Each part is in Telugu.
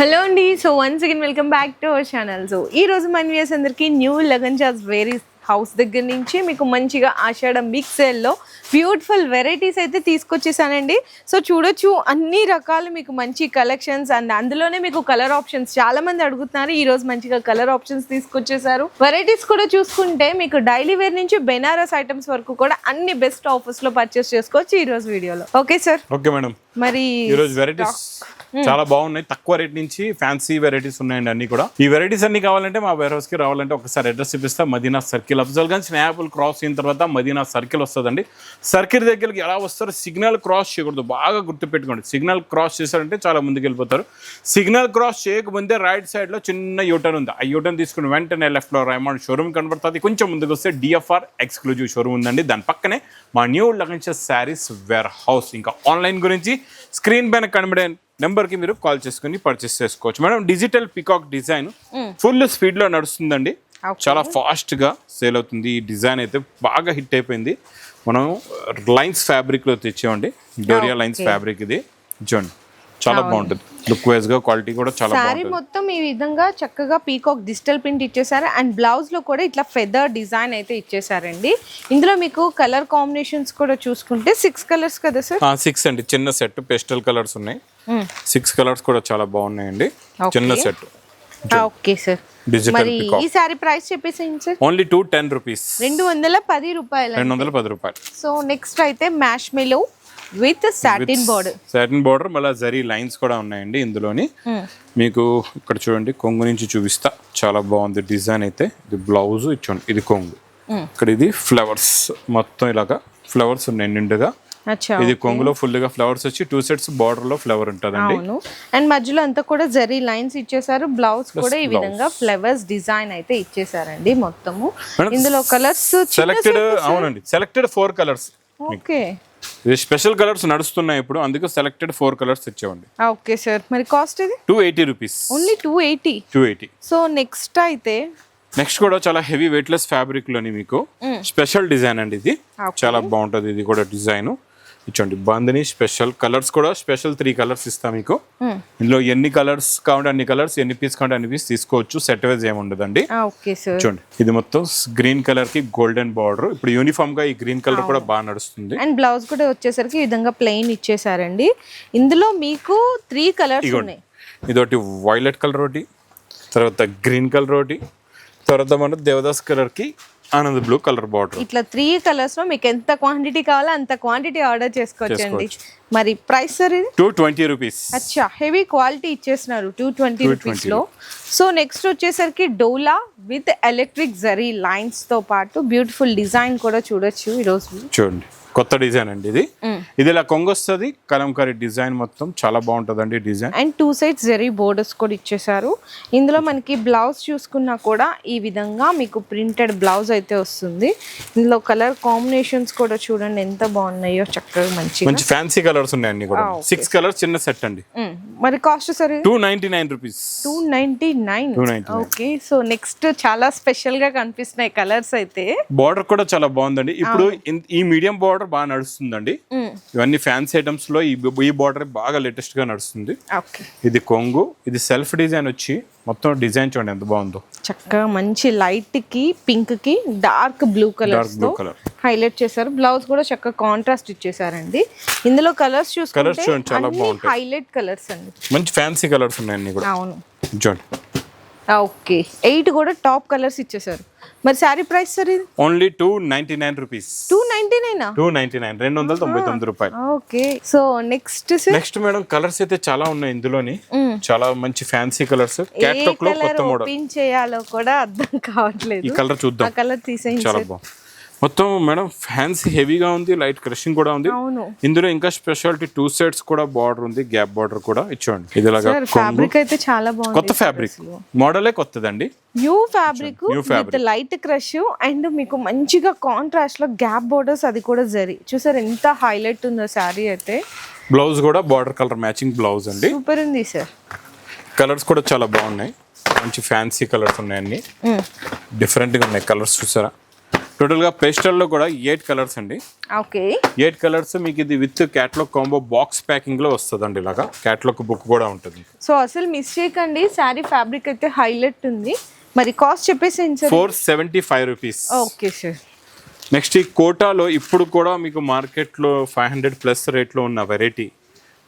హలో అండి. So once again welcome back to our channel. So ఈ రోజు మన వ్యూయర్స్ అందరికీ న్యూ లగంజాస్ వేరీ హౌస్ దగ్గర నుంచి మీకు మంచిగా ఆషాఢం బిగ్ సేల్లో బ్యూటిఫుల్ వెరైటీస్ అయితే తీసుకొచ్చేసానండి. సో చూడొచ్చు అన్ని రకాలు మీకు మంచి కలెక్షన్స్ అండ్ అందులోనే మీకు కలర్ ఆప్షన్స్ చాలా మంది అడుగుతున్నారు. ఈ రోజు మంచిగా కలర్ ఆప్షన్స్ తీసుకొచ్చేసారు. వెరైటీస్ కూడా చూసుకుంటే మీకు డైలీ వేర్ నుంచి బెనారస్ ఐటమ్స్ వరకు కూడా అన్ని బెస్ట్ ఆఫర్స్ లో పర్చేస్ చేసుకోవచ్చు ఈ రోజు వీడియోలో. Okay sir. Okay madam. మరి ఈ రోజు వెరైటీస్ చాలా బాగున్నాయి. తక్కువ రేట్ నుంచి ఫ్యాన్సీ వెరైటీస్ ఉన్నాయండి అన్ని కూడా. ఈ వెరైటీస్ అన్ని కావాలంటే మా వేర్ హౌస్ కి రావాలంటే ఒకసారి అడ్రస్ ఇప్పిస్తా. మదీనా సర్కిల్ అఫ్జల్గంజ్ స్నాపుల్ క్రాస్ అయిన తర్వాత మదీనా సర్కిల్ వస్తుందండి. సర్కిల్ దగ్గరికి ఎలా వస్తారు, సిగ్నల్ క్రాస్ చేయకూడదు, బాగా గుర్తుపెట్టుకోండి. సిగ్నల్ క్రాస్ చేశారంటే చాలా ముందుకు వెళ్ళిపోతారు. సిగ్నల్ క్రాస్ చేయకముందే రైట్ సైడ్ లో చిన్న యూటర్న్ ఉంది. ఆ యూటర్న్ తీసుకుని వెంటనే లెఫ్ట్ లో రైమండ్ షోరూమ్ కనబడుతుంది. కొంచెం ముందుకు వస్తే డిఎఫ్ఆర్ ఎక్స్క్లూజివ్ షోరూమ్ ఉందండి. దాని పక్కనే మా న్యూ లగంజాస్ శారీస్ వేర్ హౌస్. ఇంకా ఆన్లైన్ గురించి స్క్రీన్ పైన కనబడే నెంబర్ కి మీరు కాల్ చేసుకుని పర్చేస్ చేసుకోవచ్చు madam. Digital peacock design full speed లో నడుస్తుందండి. చాలా ఫాస్ట్ గా సేల్ అవుతుంది. ఈ డిజైన్ అయితే బాగా హిట్ అయిపోయింది. మనం లైన్స్ ఫ్యాబ్రిక్ లో తెచ్చామండి. డోరియా లైన్స్ ఫ్యాబ్రిక్ ఇది చూడండి, చాలా బాగుంటుంది. లుక్ వైజ్ గా క్వాలిటీ కూడా చాలా బాగుంటుంది. సారీ మొత్తం ఈ విధంగా చక్కగా పీకాక్ డిజిటల్ ప్రింట్ ఇచ్చేసారు అండ్ బ్లౌజ్ లో కూడా ఇట్లా ఫెదర్ డిజైన్ అయితే ఇచ్చేసారండి. ఇందులో మీకు కలర్ కాంబినేషన్స్ కూడా చూసుకుంటే 6 కలర్స్ కదా సార్? 6 అండి. చిన్న సెట్ పేస్టల్ కలర్స్ ఉన్నాయి. 6 కలర్స్ కూడా చాలా బాగున్నాయండి. చిన్న set. Okay sir. Digital peacock. ఈ సారీ ప్రైస్ చెప్పేసేయండి సార్. Only 210 rupees. 210 రూపాయలు. 210 రూపాయలు. సో నెక్స్ట్ అయితే marshmallow with satin border. Satin border మళ్ళీ జరీ లైన్స్ కూడా ఉన్నాయండి ఇందులోని. మీకు ఇక్కడ చూడండి, కొంగు నుంచి చూపిస్తా. చాలా బాగుంది డిజైన్ అయితే. ఇది బ్లౌజ్ ఇచ్చోండి, ఇది కొంగు. ఇక్కడ ఇది ఫ్లవర్స్ మొత్తం ఇలాగా ఫ్లవర్స్ ఉన్నాయి నిండుగా. ఇది కొంగులో ఫుల్ గా ఫ్లవర్స్ వచ్చి 2 సెట్స్ బార్డర్ లో ఫ్లవర్ ఉంటదండి. అండ్ మధ్యలో అంతా కూడా జరీ లైన్స్ ఇచ్చేసారు. బ్లౌజ్ కూడా ఈ విధంగా ఫ్లవర్స్ డిజైన్ అయితే ఇచ్చేసారండి మొత్తము. ఇందులో కలర్స్ సెలెక్టెడ్. అవునండి, సెలెక్టెడ్ 4 కలర్స్. ఓకే. ఇది స్పెషల్ కలర్స్ నడుస్తున్నాయి ఇప్పుడు, అందుకే సెలెక్టెడ్ 4 కలర్స్ తెచ్చామండి. Okay sir. మరి కాస్ట్ ఇది 280 రూపీస్. ఓన్లీ 280. సో నెక్స్ట్ అయితే నెక్స్ట్ కూడా చాలా హెవీ వెయిట్లెస్ ఫ్యాబ్రిక్ లోని మీకు స్పెషల్ డిజైన్ అండి. ఇది చాలా బాగుంటది. ఇది కూడా డిజైన్ ఇచ్చండి. బాందిని స్పెషల్ కలర్స్ కూడా స్పెషల్ 3 కలర్స్ ఇస్తాం మీకు. ఇందులో ఎన్ని కలర్స్ కావాలంటే అన్ని కలర్స్, ఎన్ని పీస్ కావాలంటే అన్ని పీస్ తీసుకోవచ్చు. సెట్ వైజ్ ఏమి ఉండదండి. చూడండి, ఇది మొత్తం గ్రీన్ కలర్ కి గోల్డెన్ బార్డర్. ఇప్పుడు యూనిఫామ్ గా ఈ గ్రీన్ కలర్ కూడా బాగా నడుస్తుంది. అండ్ బ్లౌజ్ కూడా వచ్చేసరికి ఈ విధంగా ప్లెయిన్ ఇచ్చేసారండి. ఇందులో మీకు 3 కలర్స్ ఉన్నాయి. ఇదొకటి వైలెట్ కలర్ ఒకటి, తర్వాత గ్రీన్ కలర్ ఒకటి, తర్వాత మన దేవదాస్ కలర్ కి ఆనంద్ బ్లూ కలర్ బార్డర్. ఇట్లా 3 కలర్స్ లో మీకు ఎంత క్వాంటిటీ కావాలో అంత క్వాంటిటీ ఆర్డర్ చేసుకోవచ్చండి. మరి ప్రైస్ సార్ ఇది 220 రూపీస్. అచ్చా, హెవీ క్వాలిటీ ఇచ్చేస్తున్నారు 220 రూపీస్ లో. సో నెక్స్ట్ వచ్చేసరికి డోలా విత్ ఎలక్ట్రిక్ జరీ లైన్స్ తో పాటు బ్యూటిఫుల్ డిజైన్ కూడా చూడొచ్చు ఈ రోజు. చూడండి, కొత్త డిజైన్ అండి ఇది. ఇది ఇలా కొంగొస్తుంది, కలంకారీ డిజైన్ మొత్తం చాలా బాగుంటదండి design. And 2 sides zari borders కూడా ఇచ్చేసారు. ఇందులో మనకి బ్లౌజ్ చూసుకున్నా కూడా ఈ విధంగా మీకు ప్రింటెడ్ బ్లౌజ్ అయితే వస్తుంది. ఇందులో కలర్ కాంబినేషన్స్ కూడా చూడండి ఎంత బాగున్నాయో, చక్కగా మంచి ఫ్యాన్సీ కలర్స్ ఉన్నాయండి కూడా. 6 కలర్స్ చిన్న సెట్ అండి. మరి cost sir 299 rupees. 299. Okay. So next చాలా స్పెషల్ గా కనిపిస్తున్నాయి కలర్స్ అయితే. బార్డర్ కూడా చాలా బాగుందండి. ఇప్పుడు ఈ మీడియం బార్డర్ బాగా నడుస్తుందండి. ఇవన్నీ ఫ్యాన్సీ ఐటమ్స్ లో ఈ బార్డర్ బాగా లేటెస్ట్ గా నడుస్తుంది. ఇది కొంగు, ఇది సెల్ఫ్ డిజైన్ వచ్చి మొత్తం డిజైన్ చూడండి ఎంత బాగుందో. చక్కగా మంచి లైట్ కి పింక్ కి డార్క్ బ్లూ కలర్ హైలైట్ చేశారు. బ్లౌజ్ కూడా చక్కగా కాంట్రాస్ట్ ఇచ్చేసారండి. ఇందులో కలర్స్ చూసుకుంటే చాలా బాగుంటాయి. హైలైట్ కలర్స్ అండి, మంచి ఫ్యాన్సీ కలర్స్ ఉన్నాయి అన్ని కూడా. అవును చూడండి. ఓకే. 8 కూడా టాప్ కలర్స్ ఇచ్చేసారు. మరి సారీ ప్రైస్ సార్ ఇది ఓన్లీ 299 రూపీస్. 299. 299 రూపాయలు. Okay. So next madam colours అయితే చాలా ఉన్నాయి ఇందులోని. చాలా మంచి ఫ్యాన్సీ కలర్స్. క్యాట్లాగ్ లో కొత్త మోడల్ ఓపెన్ చేయాలో కూడా అర్థం కావట్లేదు. ఈ కలర్ చూద్దాం. ఆ కలర్ తీసేయండి. చాలా బాగుంది. మొత్తం మేడం ఫ్యాన్సీ హెవీగా ఉంది, లైట్ క్రషింగ్ కూడా ఉంది. ఇందులో ఇంకా స్పెషాలిటీ 2 సెట్స్ కూడా బార్డర్ ఉంది, గ్యాప్ బార్డర్ కూడా ఇచ్చోండి. ఇదిలాగా ఫ్యాబ్రిక్ అయితే చాలా బాగుంది. కొత్త ఫ్యాబ్రిక్, మోడలే కొత్తదండి. New fabric with light crush and మీకు మంచిగా కాంట్రాస్ట్ లో గ్యాప్ బోర్డర్స్, అది కూడా జరీ. చూసారు ఎంత హైలైట్ ఉందో శారీ అయితే. బ్లౌజ్ కూడా బార్డర్ కలర్ మ్యాచింగ్ బ్లౌజ్ అండి. సూపర్ ఉంది సార్. కలర్స్ కూడా చాలా బాగున్నాయి, మంచి ఫ్యాన్సీ కలర్స్ ఉన్నాయి, అన్ని డిఫరెంట్ గా ఉన్నాయి కలర్స్. చూసారా, టోటల్ గా పేస్టల్ లో కూడా 8 కలర్స్ అండి. ఓకే 8 కలర్స్ మీకు ఇది with catalogue combo box packing లో వస్తుందండి. ఇలాగా క్యాట్లాగ్ బుక్ కూడా ఉంటుంది. సో అసలు మిస్ చేయకండి, శారీ ఫ్యాబ్రిక్ అయితే హైలైట్ ఉంది. మరి కాస్ట్ చెప్పేసేయండి sir. 475 rupees. Okay sir. Next ఈ కోటాలో ఇప్పుడు కూడా మీకు మార్కెట్లో 500+ రేట్లో ఉన్న వెరైటీ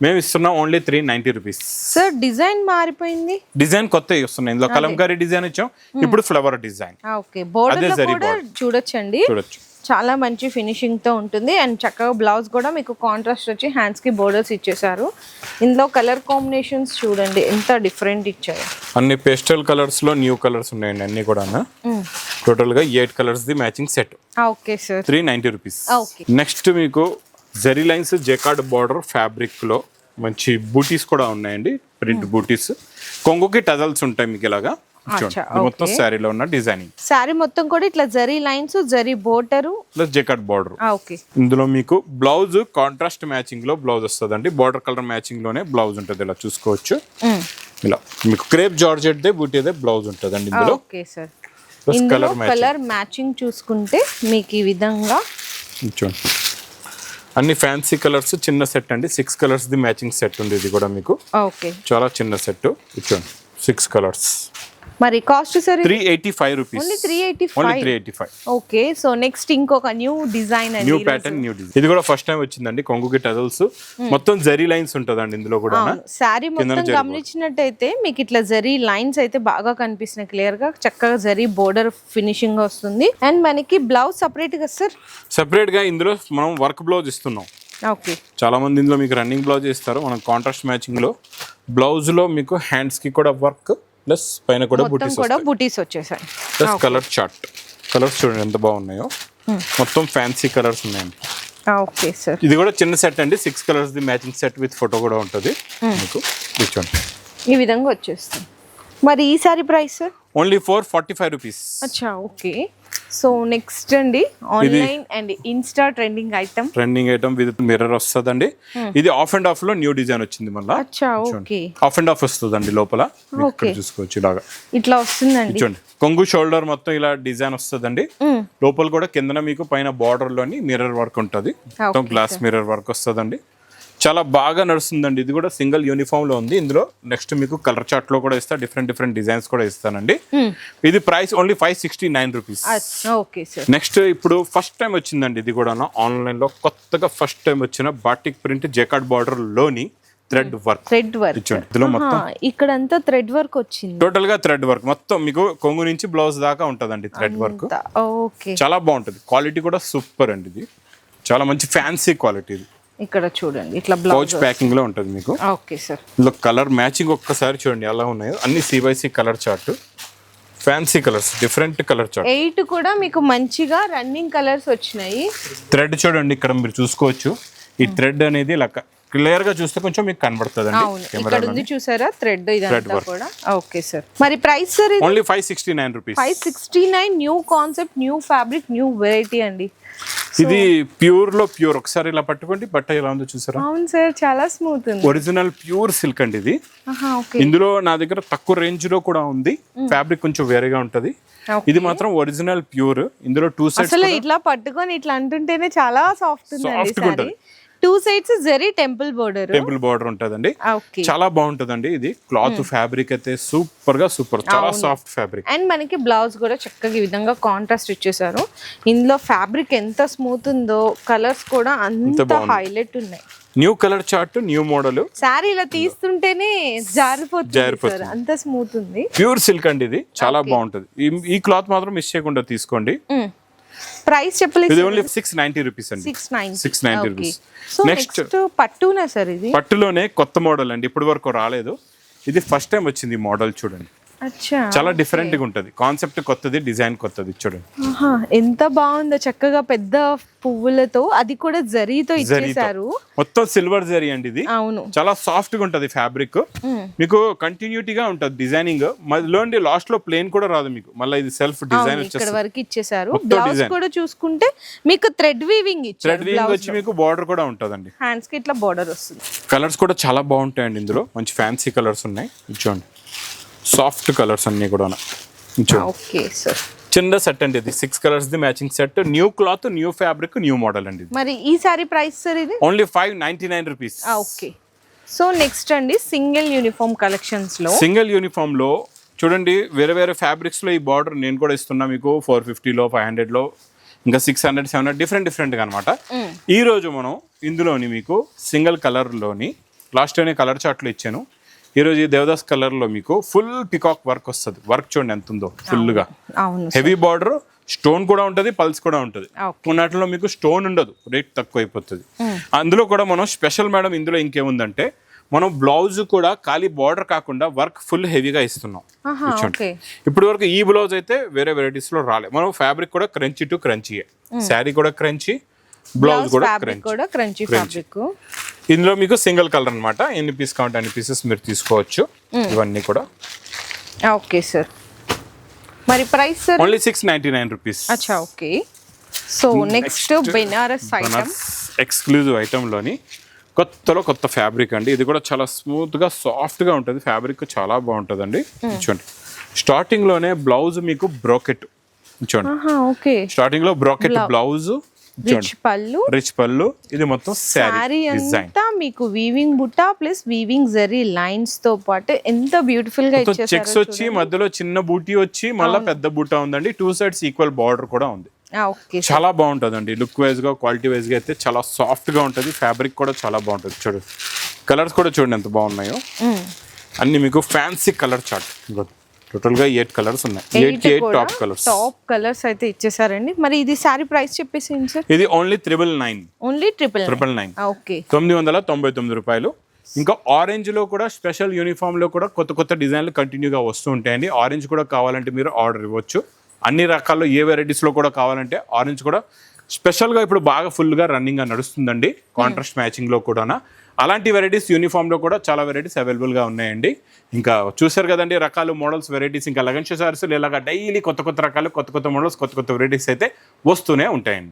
మేము ఇస్తున్నాం ఓన్లీ 390 రూపీస్. సార్ డిజైన్ మారిపోయింది, డిజైన్ కొత్తవి వస్తున్నాయి. ఇందులో కలంకారీ డిజైన్ ఇచ్చాం, ఇప్పుడు ఫ్లవర్ డిజైన్. ఓకే బోర్డర్ కూడా చూడొచ్చండి, చూడొచ్చు. చాలా మంచి ఫినిషింగ్ తో ఉంటుంది. అండ్ చక్కగా బ్లౌజ్ కూడా మీకు కాంట్రాస్ట్ వచ్చి హ్యాండ్స్ కి బోర్డర్స్ ఇచ్చేసారు. ఇందులో కలర్ కాంబినేషన్స్ చూడండి ఎంత డిఫరెంట్ ఇచ్చారు. అన్ని పేస్టల్ కలర్స్ లో న్యూ కలర్స్ ఉన్నాయండి అన్ని కూడా. టోటల్ గా 8 colours the matching set. Okay sir 390 rupees. Okay. Next మీకు zari lines jacquard border fabric లో మంచి బూటీస్ కూడా ఉన్నాయండి, ప్రింట్ బూటీస్. కొంగుకి టజల్స్ ఉంటాయి మీకు ఇలాగా. మొత్తం శారీలో ఉన్న డిజైనింగ్. శారీ మొత్తం కూడా ఇట్లా zari lines, zari border plus jacquard border. Okay. ఇందులో మీకు బ్లౌజ్ కాంట్రాస్ట్ మ్యాచింగ్ లో బ్లౌజ్ వస్తుందండి. బార్డర్ కలర్ మ్యాచింగ్ లోనే బ్లౌజ్ ఉంటుంది, ఇలా చూసుకోవచ్చు. ఇలా మీకు క్రేప్ జార్జెట్ దే బూటీ దే బ్లౌజ్ ఉంటుందండి ఇందులో. Okay sir. ఇందులో కలర్ మ్యాచింగ్ చూసుకుంటే మీకు ఈ విధంగా చూడండి అన్ని ఫ్యాన్సీ కలర్స్. చిన్న సెట్ అండి, 6 కలర్స్ ది మ్యాచింగ్ సెట్ ఉంది. ఇది కూడా మీకు ఓకే చాలా చిన్న సెట్. చూడండి 6 కలర్స్. మరి cost sir 385 rupees. Only 385. Only 385. Okay. So next ఇంకొక న్యూ డిజైన్ అండి, న్యూ ప్యాటర్న్, న్యూ డిజైన్. ఇది కూడా ఫస్ట్ టైం వచ్చిందండి. కొంగుకి టజల్స్ మొత్తం జరీ లైన్స్ ఉంటదండి ఇందులో కూడా. శారీ మొత్తం గమనించినట్టయితే మీకు ఇట్లా జరీ లైన్స్ అయితే బాగా కనిపిస్తున్నాయి క్లియర్ గా. చక్కగా జరీ బోర్డర్ ఫినిషింగ్ వస్తుంది. అండ్ మనకి బ్లౌజ్ సపరేట్ గా సార్, సెపరేట్ గా ఇందులో మనం వర్క్ బ్లౌజ్ ఇస్తున్నాం. ఓకే. చాలా మంది ఇందులో మీకు రన్నింగ్ బ్లౌజ్ ఇస్తారు, మనం కాంట్రాస్ట్ మ్యాచింగ్ లో. బ్లౌజ్ లో మీకు హ్యాండ్స్ కి కూడా వర్క్ ప్లస్ పైన కూడా బూటీస్ వచ్చేసాయి. Plus colour chart. కలర్స్ చూడండి ఎంత బాగున్నాయో, మొత్తం ఫ్యాన్సీ కలర్స్ ఉన్నాయండి. Okay sir. ఇది కూడా చిన్న సెట్ అండి, 6 colours the matching set with photo కూడా ఉంటుంది మీకు. చూడండి ఈ విధంగా వచ్చేస్తుంది. మరి ఈ సారీ ప్రైస్ ఓన్లీ 445 రూపీస్. అచ్చా ఓకే. సో నెక్స్ట్ అండి online and Insta trending item with mirror వస్తుందండి. ఇది ఆఫ్ అండ్ ఆఫ్ లో న్యూ డిజైన్ వచ్చింది మళ్ళీ. అచ్చా ఓకే. ఆఫ్ అండ్ ఆఫ్ వస్తుందండి లోపల. చూసుకోవచ్చు ఇలాగా ఇట్లా వస్తుందండి. చూడండి కొంగు షోల్డర్ మొత్తం ఇలా డిజైన్ వస్తుందండి. లోపల కూడా కిందన మీకు పైన బార్డర్ లోని మిర్రర్ వర్క్ ఉంటుంది, మొత్తం గ్లాస్ మిర్రర్ వర్క్ వస్తుందండి. చాలా బాగా నడుస్తుందండి. ఇది కూడా సింగిల్ యూనిఫామ్ లో ఉంది. ఇందులో నెక్స్ట్ మీకు కలర్ చార్ట్ లో కూడా ఇస్తా, డిఫరెంట్ డిజైన్స్ కూడా ఇస్తానండి. ఇది ప్రైస్ ఓన్లీ 569 రూపీస్. నెక్స్ట్ ఇప్పుడు ఫస్ట్ టైం వచ్చిందండి, ఇది కూడా ఆన్లైన్ లో కొత్తగా ఫస్ట్ టైం వచ్చిన బాటిక్ ప్రింట్ జెకార్డ్ బార్డర్ లోని థ్రెడ్ వర్క్. ఇందులో మొత్తం ఇక్కడ అంతా థ్రెడ్ వర్క్ వచ్చింది. టోటల్ గా థ్రెడ్ వర్క్ మొత్తం మీకు కొంగు నుంచి బ్లౌజ్ దాకా ఉంటదండి థ్రెడ్ వర్క్. చాలా బాగుంటది, క్వాలిటీ కూడా సూపర్ అండి. ఇది చాలా మంచి ఫ్యాన్సీ క్వాలిటీ. ఇది ఇక్కడ చూడండి ఇట్లా బ్లౌజ్ ప్యాకింగ్ లో ఉంటుంది మీకు. Okay sir. ఇందులో కలర్ మ్యాచింగ్ ఒక్కసారి చూడండి ఎలా ఉన్నాయో. అన్ని CYC colour chart, fancy colours, different colour chart. 8 కూడా మీకు మంచిగా రన్నింగ్ కలర్స్ వచ్చినాయి. థ్రెడ్ చూడండి ఇక్కడ మీరు చూసుకోవచ్చు. ఈ థ్రెడ్ అనేది ఇలా క్లియర్ గా చూస్తే కొంచెం మీకు కనబడుతుంది అండి. ఇక్కడ ఉంది చూసారా థ్రెడ్, ఇదంతా కూడా. Okay sir. మరి price sir only 569 rupees. 569. New concept, new fabric, new variety అండి. ఇది ప్యూర్ లో ప్యూర్. ఒకసారి ఇలా పట్టుకోండి, బట్ట ఎలా ఉందో చూసారా. అవును సార్, చాలా స్మూత్ ఉంది. ఒరిజినల్ ప్యూర్ సిల్క్ అండి ఇది. ఇందులో నా దగ్గర తక్కువ రేంజ్ లో కూడా ఉంది. ఫ్యాబ్రిక్ కొంచెం వేరేగా ఉంటది. ఇది మాత్రం ఒరిజినల్ ప్యూర్. ఇందులో 2 సైడ్స్ అసలు ఇట్లా పట్టుకొని ఇట్లా అంటుంటేనే చాలా సాఫ్ట్ ఉంది. 2 సైడ్స్ జరీ టెంపుల్ బోర్డర్ ఉంటదండి. చాలా బాగుంటదండి. ఇది క్లాత్ ఫ్యాబ్రిక్ అయితే సూపర్ గా సూపర్, చాలా సాఫ్ట్ ఫ్యాబ్రిక్. అండ్ మనకి బ్లౌజ్ కూడా చక్కగా ఈ విధంగా కాంట్రాస్ట్ ఇచ్చేసారు. ఇందులో ఫ్యాబ్రిక్ ఎంత స్మూత్ ఉందో, కలర్స్ కూడా అంత హైలైట్ ఉన్నాయి. New colour chart, new model. Sorry ఇలా తీస్తుంటేనే జారిపోతుంది, అంత స్మూత్ ఉంది. ప్యూర్ సిల్క్ అండి ఇది, చాలా బాగుంటది. ఈ క్లాత్ మాత్రం మిస్ చేయకుండా తీసుకోండి. ప్రైస్ చెప్పలేదు. ఇది ఓన్లీ 690 రూపీస్ అండి. 690 రూపీస్. నెక్స్ట్ పట్టునా సార్, ఇది పట్టులోనే కొత్త మోడల్ అండి, ఇప్పటి వరకు రాలేదు. ఇది ఫస్ట్ టైం వచ్చింది ఈ మోడల్. చూడండి చాలా డిఫరెంట్ గా ఉంటది. కాన్సెప్ట్ కొత్తది, డిజైన్ కొత్తది. చూడండి ఎంత బాగుందో, చక్కగా పెద్ద పువ్వులతో, అది కూడా జరీతో ఇచ్చేసారు. మొత్తం సిల్వర్ జరీ అండి ఇది. అవును, చాలా సాఫ్ట్ గా ఉంటది ఫ్యాబ్రిక్. మీకు కంటిన్యూటీగా ఉంటది డిజైనింగ్. మధ్యలో లాస్ట్ లో ప్లేన్ కూడా రాదు మీకు. మళ్ళీ ఇది సెల్ఫ్ డిజైన్ ఇక్కడ వరకు ఇచ్చేసారు. బ్లౌజ్ కూడా చూసుకుంటే మీకు థ్రెడ్ వీవింగ్ వచ్చి మీకు బార్డర్ కూడా ఉంటదండి. హ్యాండ్స్ కి ఇట్లా బార్డర్ వస్తుంది. కలర్స్ కూడా చాలా బాగుంటాయండి ఇందులో. మంచి ఫ్యాన్సీ కలర్స్ ఉన్నాయి. చూడండి సాఫ్ట్ కలర్స్ అన్ని కూడా. Okay sir. చిన్న సెట్ అండి ఇది 6 colours the matching set, new cloth, new fabric, new model అండి. మరి ఈ సారీ ప్రైస్ సార్ ఇది only 599 rupees. Okay. So next అండి సింగిల్ యూనిఫామ్ కలెక్షన్స్ లో, సింగిల్ యూనిఫామ్ లో చూడండి వేరే వేరే ఫ్యాబ్రిక్స్ లో ఈ బార్డర్ నేను కూడా ఇస్తున్నా మీకు 450లో, 500లో, ఇంకా 600, 700 డిఫరెంట్గా అనమాట. ఈ రోజు మనం ఇందులోని మీకు సింగిల్ కలర్ లోని లాస్ట్ టైం కలర్ చార్ట్లో ఇచ్చాను. ఈరోజు ఈ దేవదాస్ కలర్ లో మీకు ఫుల్ పికాక్ వర్క్ వస్తుంది. వర్క్ చూడండి ఎంత ఉందో, ఫుల్ గా హెవీ బార్డర్, స్టోన్ కూడా ఉంటుంది, పల్స్ కూడా ఉంటుంది. కొన్నిటిలో మీకు స్టోన్ ఉండదు, రేట్ తక్కువ అయిపోతుంది. అందులో కూడా మనం స్పెషల్ మేడం ఇందులో ఇంకేముందంటే మనం బ్లౌజ్ కూడా ఖాళీ బార్డర్ కాకుండా వర్క్ ఫుల్ హెవీగా ఇస్తున్నాం. ఇప్పటి వరకు ఈ బ్లౌజ్ అయితే వేరే వెరైటీస్ లో రాలేదు. మనం ఫ్యాబ్రిక్ కూడా క్రంచీ టు క్రంచీయే, శారీ కూడా క్రంచీ, బ్లౌజ్ కూడా క్రంచీ ఫ్యాబ్రిక్. ఇందులో మీకు సింగిల్ కలర్ అన్నమాట. ఎన్ని పీస్ కావాలంటే అన్ని పీసెస్ మీరు తీసుకోవచ్చు. ఇవన్నీ కూడా ఓకే సార్. మరి ప్రైస్ సార్ ఓన్లీ 699 రూపీస్. అచ్చా okay. So next Banaras item, exclusive item లోని కొత్తలో కొత్త ఫ్యాబ్రిక్ అండి. ఇది కూడా చాలా స్మూత్ గా సాఫ్ట్ గా ఉంటుంది. ఫ్యాబ్రిక్ చాలా బాగుంటుందండి. చూడండి స్టార్టింగ్ లోనే బ్లౌజ్ మీకు బ్రోకెట్ చూడండి. ఓకే. స్టార్టింగ్ లో బ్రోకెట్ బ్లౌజ్, రిచ్ పళ్ళు, ఇది మొత్తం సారీ అంతా మీకు వీవింగ్ బుట్ట ప్లస్ వీవింగ్ జరీ లైన్స్ తో పాటు ఎంత బ్యూటిఫుల్ గా ఇచ్చేసారు. చెక్స్ వచ్చి మధ్యలో చిన్న బూటీ వచ్చి మళ్ళీ పెద్ద బూట ఉందండి. 2 సైడ్స్ ఈక్వల్ బార్డర్ కూడా ఉంది. చాలా బాగుంటుందండి. లుక్ వైజ్ గా, క్వాలిటీ వైజ్ గా అయితే చాలా సాఫ్ట్ గా ఉంటుంది. ఫ్యాబ్రిక్ కూడా చాలా బాగుంటుంది. చూడండి కలర్స్ కూడా చూడండి ఎంత బాగున్నాయో. అన్ని మీకు ఫ్యాన్సీ కలర్ చార్ట్. టోటల్ గా 8 కలర్స్ ఉన్నాయి. 8 టాప్ కలర్స్ అయితే ఇచ్చేసారండి. మరి ఇది సారీ ప్రైస్ చెప్పేసి సార్. ఇది ఓన్లీ 999. ఓన్లీ 999. ఓకే. 999 రూపాయలు. ఇంకా ఆరెంజ్ లో కూడా స్పెషల్ యూనిఫామ్ లో కూడా కొత్త కొత్త డిజైన్లు కంటిన్యూగా వస్తూ ఉంటాయండి. ఆరెంజ్ కూడా కావాలంటే మీరు ఆర్డర్ ఇవ్వచ్చు. అన్ని రకాల్లో ఏ వెరైటీస్ లో కూడా కావాలంటే ఆరెంజ్ కూడా స్పెషల్ గా ఇప్పుడు బాగా ఫుల్ గా రన్నింగ్ గా నడుస్తుందండి. కాంట్రాస్ట్ మ్యాచింగ్ లో కూడా అలాంటి వెరైటీస్ యూనిఫామ్ లో కూడా చాలా వెరైటీస్ అవైలబుల్ గా ఉన్నాయండి. ఇంకా చూసారు కదండి రకాలు, మోడల్స్, వెరైటీస్. ఇంకా లగన్ సారీస్ ఇలాగా డైలీ కొత్త కొత్త రకాలు, కొత్త కొత్త మోడల్స్, కొత్త కొత్త వెరైటీస్ అయితే వస్తూనే ఉంటాయండి.